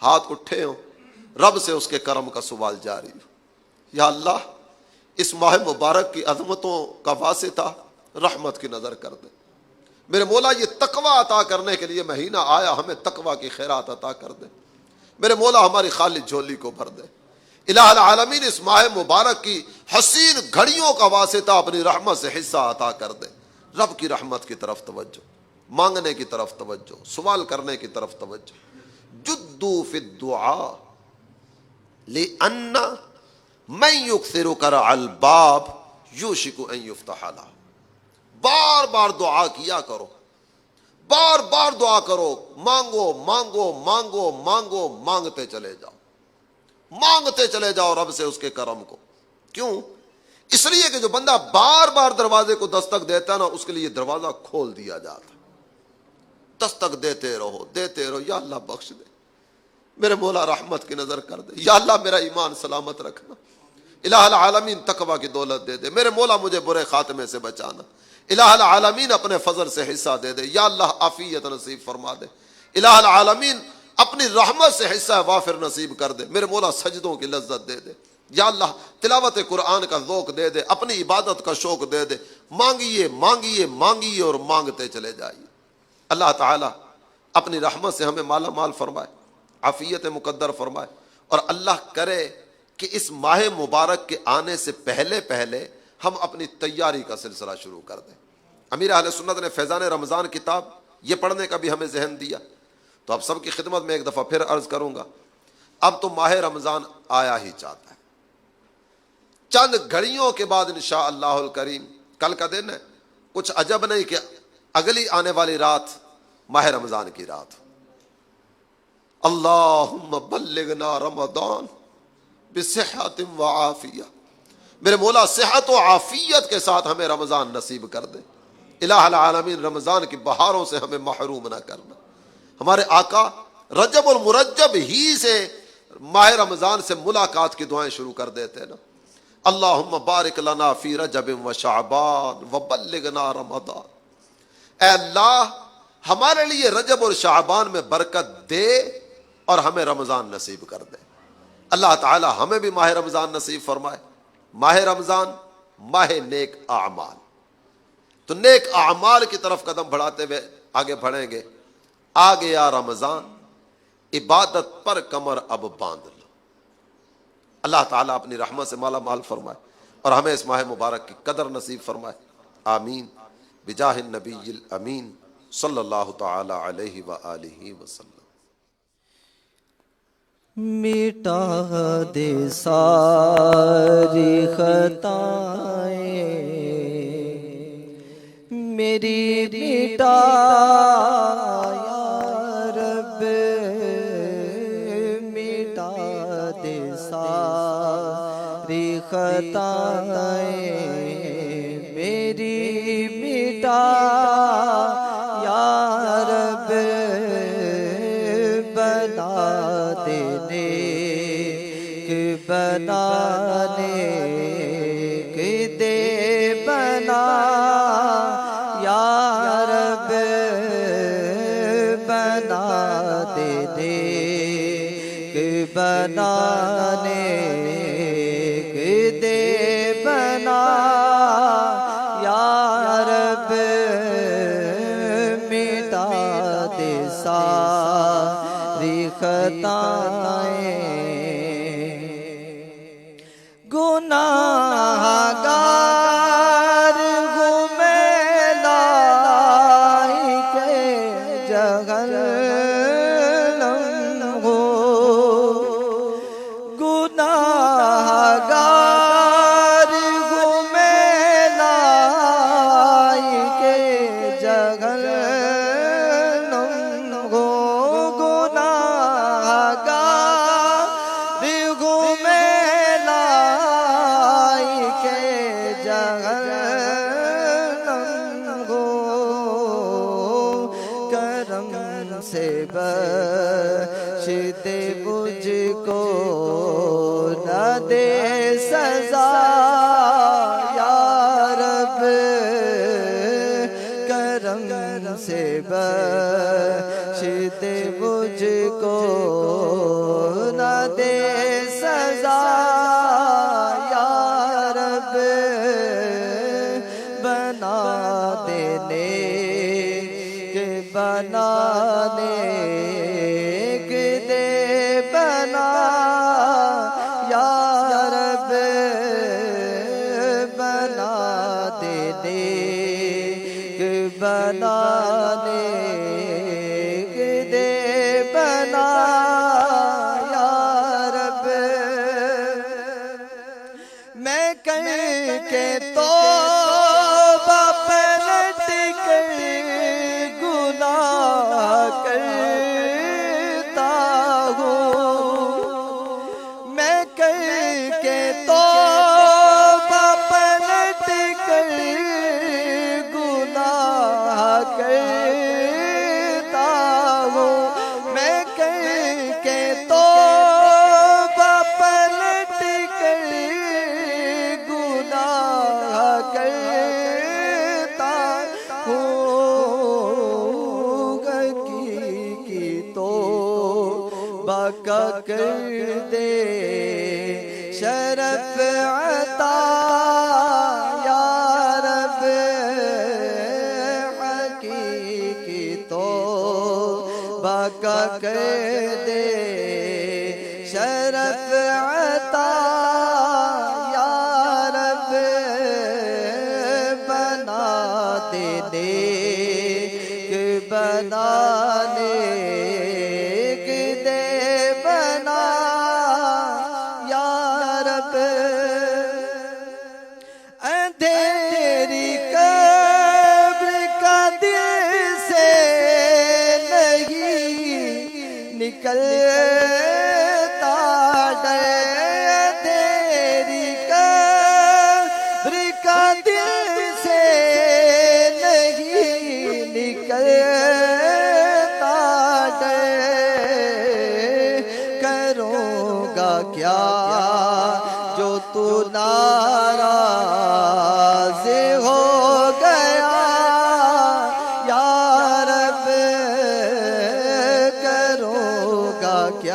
ہاتھ اٹھے ہوں، رب سے اس کے کرم کا سوال جاری ہو۔ یا اللہ اس ماہ مبارک کی عظمتوں کا واسطہ رحمت کی نظر کر دے۔ میرے مولا یہ تقوی عطا کرنے کے لیے مہینہ آیا، ہمیں تقوی کی خیرات عطا کر دے۔ میرے مولا ہماری خالی جھولی کو بھر دے۔ الہ العالمین اس ماہ مبارک کی حسین گھڑیوں کا واسطہ اپنی رحمت سے حصہ عطا کر دے۔ رب کی رحمت کی طرف توجہ، مانگنے کی طرف توجہ، سوال کرنے کی طرف توجہ۔ جدو فی الدعاء لأن من یکثر کرع الباب یوشک ان یفتح له۔ بار بار دعا کیا کرو، بار بار دعا کرو، مانگو مانگو مانگو مانگو، مانگتے چلے جاؤ، مانگتے چلے جاؤ رب سے اس کے کرم کو۔ کیوں؟ اس لیے کہ جو بندہ بار بار دروازے کو دستک دیتا ہے نا، اس کے لیے دروازہ کھول دیا جاتا ہے۔ دستک دیتے رہو دیتے رہو، یا اللہ بخش دے، میرے مولا رحمت کی نظر کر دے، یا اللہ میرا ایمان سلامت رکھنا، الہ العالمین تقوی کی دولت دے دے، میرے مولا مجھے برے خاتمے سے بچانا، الہ العالمین اپنے فضل سے حصہ دے دے، یا اللہ عافیت نصیب فرما دے، الہ العالمین اپنی رحمت سے حصہ وافر نصیب کر دے، میرے مولا سجدوں کی لذت دے دے، یا اللہ تلاوت قرآن کا ذوق دے دے، اپنی عبادت کا شوق دے دے۔ مانگیے مانگیے مانگیے اور مانگتے چلے جائیے۔ اللہ تعالیٰ اپنی رحمت سے ہمیں مالا مال فرمائے، عافیت مقدر فرمائے، اور اللہ کرے کہ اس ماہ مبارک کے آنے سے پہلے پہلے ہم اپنی تیاری کا سلسلہ شروع کر دیں۔ امیر اہل سنت نے فیضان رمضان کتاب یہ پڑھنے کا بھی ہمیں ذہن دیا، تو اب سب کی خدمت میں ایک دفعہ پھر عرض کروں گا، اب تو ماہ رمضان آیا ہی چاہتا ہے۔ چند گھڑیوں کے بعد انشاءاللہ الکریم کل کا دن ہے، کچھ عجب نہیں کہ اگلی آنے والی رات ماہ رمضان کی رات۔ اللہم بلغنا رمضان بصحت و عافیہ، میرے مولا صحت و عافیت کے ساتھ ہمیں رمضان نصیب کر دے۔ الہ العالمین رمضان کی بہاروں سے ہمیں محروم نہ کرنا۔ ہمارے آقا رجب المرجب ہی سے ماہ رمضان سے ملاقات کی دعائیں شروع کر دیتے نا، اللہم بارک لنا فی رجب و شعبان و بلغنا رمضان۔ اے اللہ ہمارے لیے رجب اور شعبان میں برکت دے اور ہمیں رمضان نصیب کر دے۔ اللہ تعالی ہمیں بھی ماہ رمضان نصیب فرمائے۔ ماہ رمضان ماہ نیک اعمال، تو نیک اعمال کی طرف قدم بڑھاتے ہوئے آگے بڑھیں گے۔ آ گیا رمضان، عبادت پر کمر اب باندھ لو۔ اللہ تعالیٰ اپنی رحمت سے مالا مال فرمائے اور ہمیں اس ماہ مبارک کی قدر نصیب فرمائے، آمین بجاہ النبی الامین صلی اللہ تعالی علیہ وآلہ وسلم۔ مٹا دے ساری خطائیں میری، مٹا یا رب خطائیں میری مٹا یا رب بنا دینے کہ بنانے کہ دے بنا یا رب بنا دینے کہ بنانے کہ دے بنا یا رب مٹا دے ساری خطائیں گناہگار ہوں میں لائق جہنم ہوں گناہگار ہوں میں لائق جہنم ہوں گناہگار ہوں میں لائق جہنم ہوں کرم سے بخش دے مجھ کو نہ دے سزا یا رب کرم سے بخش دے مجھ کو نہ دے سزا یا رب بنا دینے کہ بنانے کہ دے بنا یا رب بنا دینے کہ بنانے کہ دے بنا یا رب میں کر کے توبہ پلٹ کر گناہ کرتا ہوں میں کر کے توبہ پلٹ کر گناہ کرتا ہوں میں کر کے توبہ پلٹ کر گناہ کرتا ہوں کی توبہ کا کر دے شرف عطا یا رب حقیقی توبہ کا کر دے شرف عطا یا رب بنا دینے کہ بنانے کہ دے بنا یا رب اندھیری قبر کا دل سے نہیں نکلتا ڈر اندھیری قبر کا دل سے نہیں نکلتا ڈر کروں گا کیا جو تو ناراض ہو گیا یا رب کروں گا کیا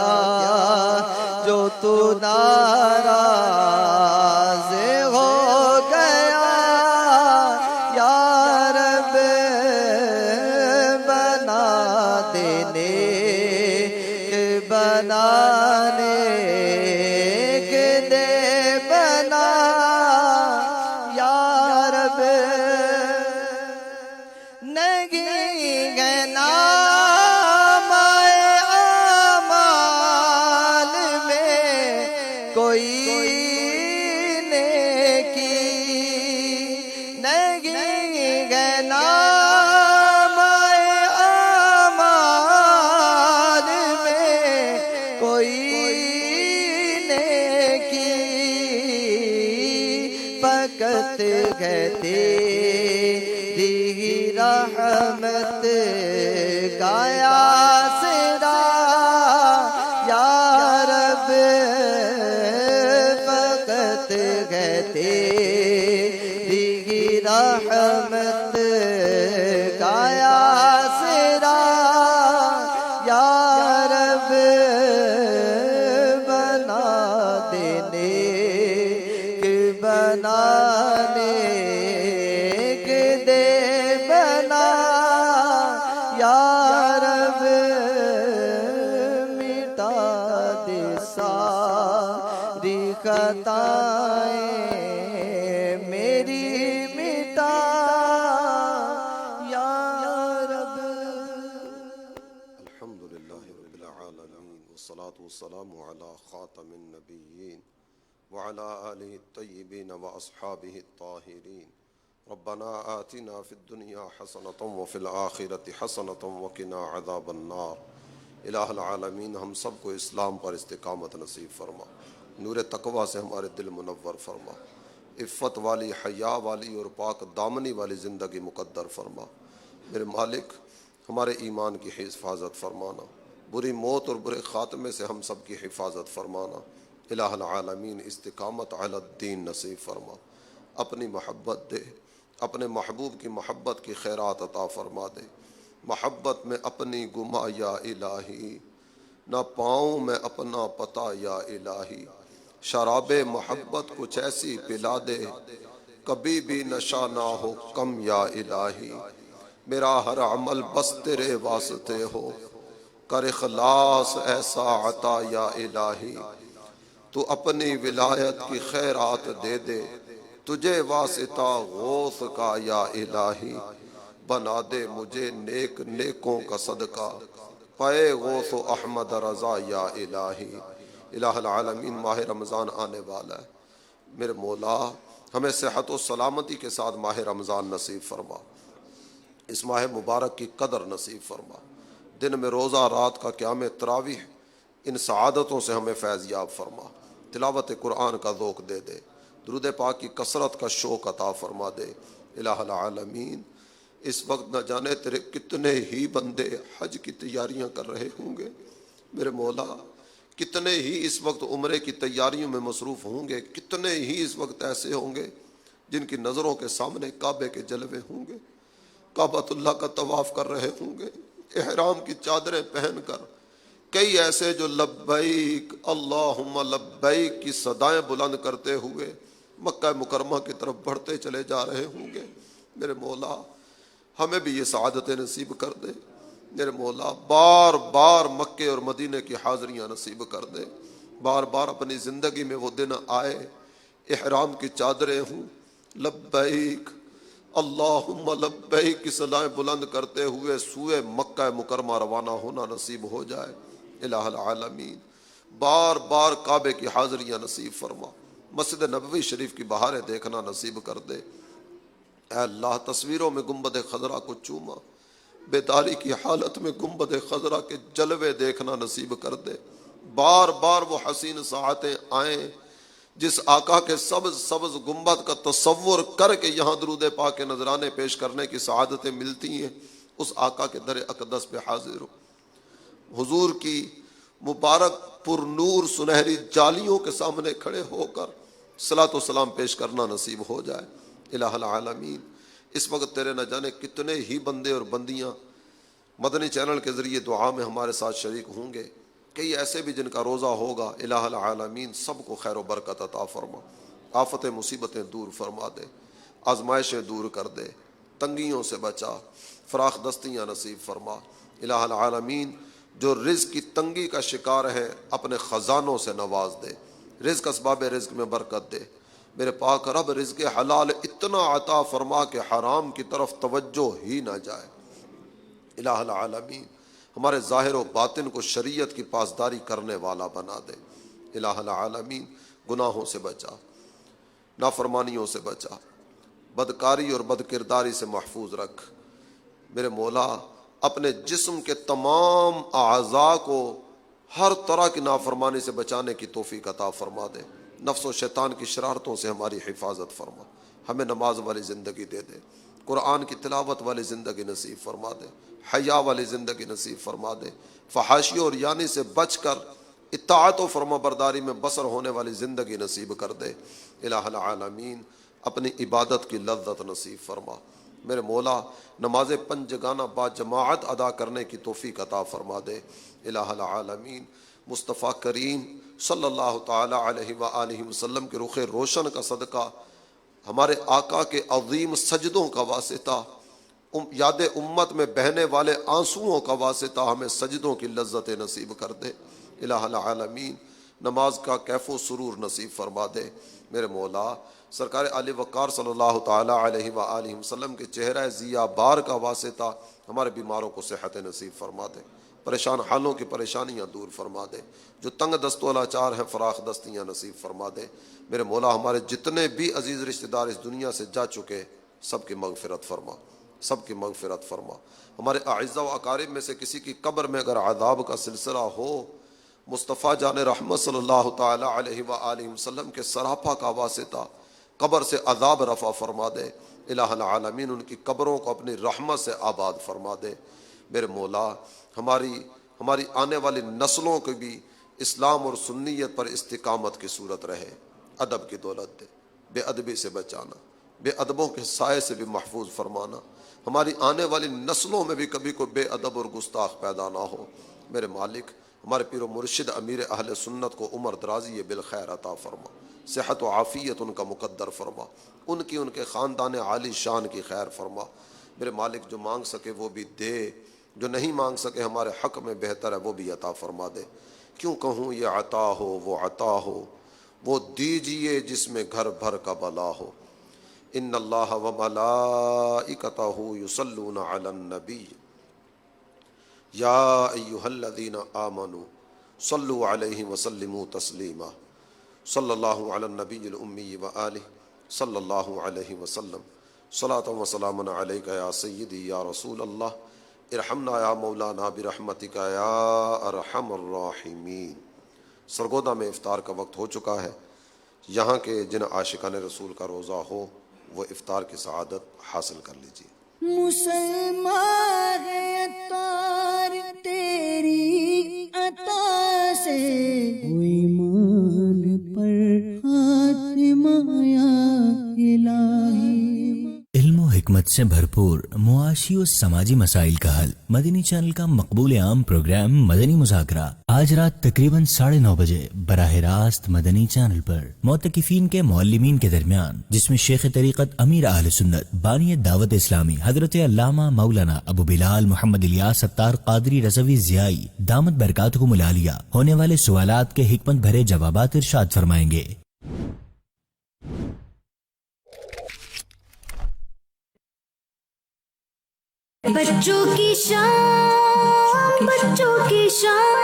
فقط ہے تیری رحمت کا آسرا یا رب، فقط ہے تیری رحمت کا آسرا یا رب، بنا دینے کہ بنانے کے دے بنا یا رب، مٹا دے ساری خطائیں میری مٹا یا رب۔ الحمدللہ رب العالمین والصلاة والسلام علی خاتم النبیین وعلی آلہ الطیبین واصحابہ الطاہرین۔ ربنا آتنا فی الدنیا حسنۃ وفی الآخرۃ حسنۃ وقنا عذاب النار۔ الہ العالمین ہم سب کو اسلام پر استقامت نصیب فرما، نور تقوی سے ہمارے دل منور فرما، عفت والی، حیا والی اور پاک دامنی والی زندگی مقدر فرما۔ میرے مالک ہمارے ایمان کی حفاظت فرمانا، بری موت اور برے خاتمے سے ہم سب کی حفاظت فرمانا۔ الہ العالمین استقامت علی الدین نصیب فرما، اپنی محبت دے، اپنے محبوب کی محبت کی خیرات عطا فرما دے۔ محبت میں اپنی گما یا الہی، نہ پاؤں میں اپنا پتہ یا الہی، شراب محبت کچھ ایسی پلا دے، کبھی بھی نشہ نہ ہو کم یا الہی۔ میرا ہر عمل بس تیرے واسطے ہو، کر اخلاص ایسا عطا یا الہی۔ تو اپنی ولایت کی خیرات دے دے، تجھے واسطہ غوث کا یا الہی۔ بنا دے مجھے نیک نیکوں کا صدقہ، پائے غوث و احمد رضا یا الہی۔ الہ العالمین ماہ رمضان آنے والا ہے، میرے مولا ہمیں صحت و سلامتی کے ساتھ ماہ رمضان نصیب فرما، اس ماہ مبارک کی قدر نصیب فرما۔ دن میں روزہ، رات کا قیام تراویح، ان سعادتوں سے ہمیں فیض یاب فرما۔ تلاوت قرآن کا ذوق دے دے، درود پاک کی کثرت کا شوق عطا فرما دے۔ الہ العالمین اس وقت نہ جانے تیرے کتنے ہی بندے حج کی تیاریاں کر رہے ہوں گے، میرے مولا کتنے ہی اس وقت عمرے کی تیاریوں میں مصروف ہوں گے، کتنے ہی اس وقت ایسے ہوں گے جن کی نظروں کے سامنے کعبے کے جلوے ہوں گے، کعبۃ اللہ کا طواف کر رہے ہوں گے، احرام کی چادریں پہن کر۔ کئی ایسے جو لبیک اللہم لبیک کی صدائیں بلند کرتے ہوئے مکہ مکرمہ کی طرف بڑھتے چلے جا رہے ہوں گے۔ میرے مولا ہمیں بھی یہ سعادتیں نصیب کر دے، میرے مولا بار بار مکے اور مدینے کی حاضریاں نصیب کر دے، بار بار اپنی زندگی میں وہ دن آئے، احرام کی چادریں ہوں، لبیک اللہم لبیک کی صدائیں بلند کرتے ہوئے سوئے مکہ مکرمہ روانہ ہونا نصیب ہو جائے۔ الہ العالمین بار بار کعبے کی حاضریاں نصیب فرما، مسجد نبوی شریف کی بہاریں دیکھنا نصیب کر دے۔ اے اللہ تصویروں میں گنبد خضرا کو چوما، بیداری کی حالت میں گنبد خضرا کے جلوے دیکھنا نصیب کر دے۔ بار بار وہ حسین ساعتیں آئیں جس آقا کے سبز سبز گنبد کا تصور کر کے یہاں درود پاک کے نذرانے پیش کرنے کی سعادتیں ملتی ہیں، اس آقا کے در اقدس پہ حاضر ہو، حضور کی مبارک پر نور سنہری جالیوں کے سامنے کھڑے ہو کر صلاۃ و سلام پیش کرنا نصیب ہو جائے۔ الہ العالمین اس وقت تیرے نہ جانے کتنے ہی بندے اور بندیاں مدنی چینل کے ذریعے دعا میں ہمارے ساتھ شریک ہوں گے، کئی ایسے بھی جن کا روزہ ہوگا۔ الہ العالمین سب کو خیر و برکت عطا فرما، آفتیں مصیبتیں دور فرما دے، آزمائشیں دور کر دے، تنگیوں سے بچا، فراخ دستیاں نصیب فرما۔ الہ العالمین جو رزق کی تنگی کا شکار ہے اپنے خزانوں سے نواز دے، رزق اسباب رزق میں برکت دے۔ میرے پاک رب رزق حلال اتنا عطا فرما کہ حرام کی طرف توجہ ہی نہ جائے۔ الہ العالمین ہمارے ظاہر و باطن کو شریعت کی پاسداری کرنے والا بنا دے۔ الہ العالمین گناہوں سے بچا، نافرمانیوں سے بچا، بدکاری اور بدکرداری سے محفوظ رکھ۔ میرے مولا اپنے جسم کے تمام اعضاء کو ہر طرح کی نافرمانی سے بچانے کی توفیق عطا فرما دے، نفس و شیطان کی شرارتوں سے ہماری حفاظت فرما۔ ہمیں نماز والی زندگی دے دے، قرآن کی تلاوت والی زندگی نصیب فرما دے، حیا والی زندگی نصیب فرما دے، فحاشی اور یعنی سے بچ کر اطاعت و فرما برداری میں بسر ہونے والی زندگی نصیب کر دے۔ الہ العالمین اپنی عبادت کی لذت نصیب فرما۔ میرے مولا نماز پنجگانہ با جماعت ادا کرنے کی توفیق عطا فرما دے۔ الہ العالمین مصطفیٰ کریم صلی اللہ تعالی علیہ وآلہ وسلم کے رخ روشن کا صدقہ، ہمارے آقا کے عظیم سجدوں کا واسطہ، یاد امت میں بہنے والے آنسوؤں کا واسطہ ہمیں سجدوں کی لذت نصیب کر دے۔ الہ العالمین نماز کا کیف و سرور نصیب فرما دے۔ میرے مولا سرکار علی وقار صلی اللہ تعالی علیہ وآلہ وسلم کے چہرہ ضیاء بار کا واسطہ ہمارے بیماروں کو صحت نصیب فرما دے، پریشان حالوں کی پریشانیاں دور فرما دے، جو تنگ دست و لاچار ہیں فراخ دستیاں نصیب فرما دے۔ میرے مولا ہمارے جتنے بھی عزیز رشتہ دار اس دنیا سے جا چکے سب کی مغفرت فرما، سب کی مغفرت فرما۔ ہمارے اعزاء و اقارب میں سے کسی کی قبر میں اگر عذاب کا سلسلہ ہو، مصطفیٰ جان رحمت صلی اللہ تعالی علیہ وآلہ وسلم کے سراپا کا واسطہ قبر سے عذاب رفع فرما دے۔ الہ العالمین ان کی قبروں کو اپنی رحمت سے آباد فرما دے۔ میرے مولا ہماری آنے والی نسلوں کو بھی اسلام اور سنیت پر استقامت کی صورت رہے، ادب کی دولت دے، بے ادبی سے بچانا، بے ادبوں کے سائے سے بھی محفوظ فرمانا، ہماری آنے والی نسلوں میں بھی کبھی کوئی بے ادب اور گستاخ پیدا نہ ہو۔ میرے مالک ہمارے پیر و مرشد امیر اہل سنت کو عمر درازی بالخیر عطا فرما، صحت و عافیت ان کا مقدر فرما، ان کے خاندان عالی شان کی خیر فرما۔ میرے مالک جو مانگ سکے وہ بھی دے، جو نہیں مانگ سکے ہمارے حق میں بہتر ہے وہ بھی عطا فرما دے۔ کیوں کہوں یہ عطا ہو وہ عطا ہو، وہ دیجئے جس میں گھر بھر کا بلا ہو۔ ان اللہ و ملائکتہ یصلون علی النبی یا ایہا الذین آمنوا صلوا علیہ وسلموا تسلیما۔ صلی اللہ علی النبی الامی وآلہ صلی اللہ علیہ وسلم۔ صلاۃ و سلام علیک یا سیدی یا رسول اللہ، ارحمنا یا مولانا برحمتک یا ارحم الراحمین۔ سرگودا میں افطار کا وقت ہو چکا ہے، یہاں کے جن عاشقان رسول کا روزہ ہو وہ افطار کی سعادت حاصل کر لیجیے۔ مسلمان ہے اتار تیری عطا سے، کوئی مان پر خاتمہ یا الہی۔ علم و حکمت سے بھرپور معاشی و سماجی مسائل کا حل، مدنی چینل کا مقبول عام پروگرام مدنی مذاکرہ آج رات تقریباً 9:30 بجے براہ راست مدنی چینل پر معتکفین کے معلمین کے درمیان، جس میں شیخ طریقت امیر اہل سنت بانی دعوت اسلامی حضرت علامہ مولانا ابو بلال محمد الیاس ستار قادری رضوی ضیائی دامت برکاتہم العالیہ ہونے والے سوالات کے حکمت بھرے جوابات ارشاد فرمائیں گے۔ بچوں کی شان، بچوں کی شان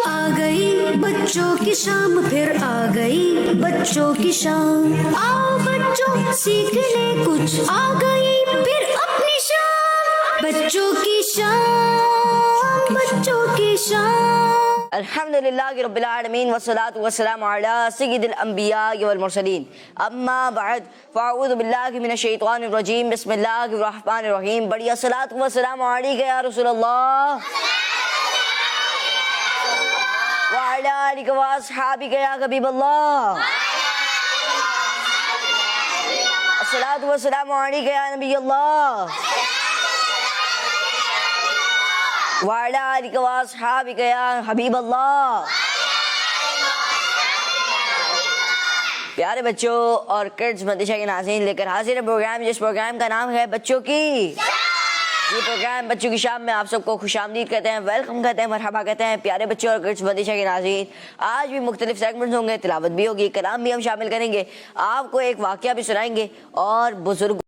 آ گئی، بچوں کی شام پھر آ گئی، بچوں کی شام۔ آؤ بچوں سیکھ لے کچھ، آ گئی پھر اپنی شان، بچوں کی شان، بچوں کی شان۔ الحمدللہ رب العالمین والصلاة والسلام علی سید الانبیاء والمرسلین، اما بعد فاعوذ باللہ من الشیطان الرجیم، بسم اللہ الرحمن الرحیم۔ بڑی الصلاة والسلام علیک یا رسول اللہ وعلی آلک واصحابک یا حبیب اللہ، الصلاة والسلام علیک یا نبی اللہ وعلی آلک واصحابک یا حبیب اللہ۔ پیارے بچوں اور کڈز مدرسہ کے ناظرین، لے کر حاضر ہے پروگرام، جس پروگرام کا نام ہے بچوں کی۔ یہ پروگرام بچوں کی شام میں آپ سب کو خوش آمدید کہتے ہیں، ویلکم کہتے ہیں، مرحبا کہتے ہیں۔ پیارے بچوں اور کڈز مدرسہ کے ناظرین، آج بھی مختلف سیگمنٹس ہوں گے، تلاوت بھی ہوگی، کلام بھی ہم شامل کریں گے، آپ کو ایک واقعہ بھی سنائیں گے اور بزرگ